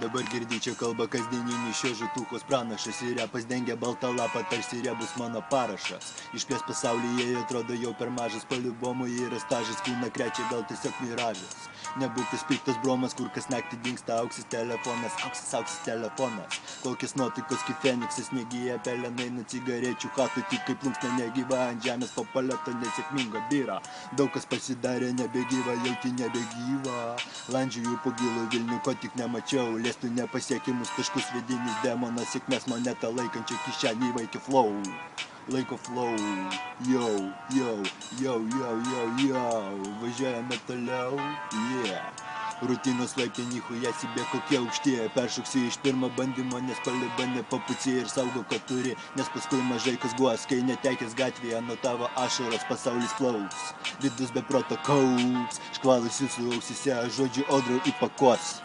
Dabar girdi čia kalba kasdieninį šio žutuchos pranašas ir repas dengia baltą lapą, tarsi rebus mano parašas. Išplės pasaulyje atrodo jau per mažas, paliubomu yra stažas, kūną krečia gal tiesiog miražas. Nebūk tas piktas bromas, kur kas naktį dingsta auksis telefonas, auksis telefonas. Kokias nuotaikos kaip Feniksas, negyja pelenai nuo cigarečių chatų, tik kaip plunksna negyva ant žemės po paleto nesėkmingo byra. Daug kas pasidarė nebegyva, jauti nebegyva. Landžiuju po gilų Vilnių, ko tik nemačiau, lėstų nepasiekimus taškus vidinis demonas, sėkmės monetą laikančio kišenį vaikį flow. Laiko flow, yo, važiuojame toliau, yeah. Rutinos laipė nichuja sibė kokie aukštie, peršoksi iš pirmo bandymo, nes paliba nepapuci ir saugo, kad turi, nes paskui mažai kas guos, kai netekęs gatvėje nuo tavo ašaros pasaulis plauks. Vidus be proto kauks, škvalas jūsų ausise, žodžių audrų įpakos.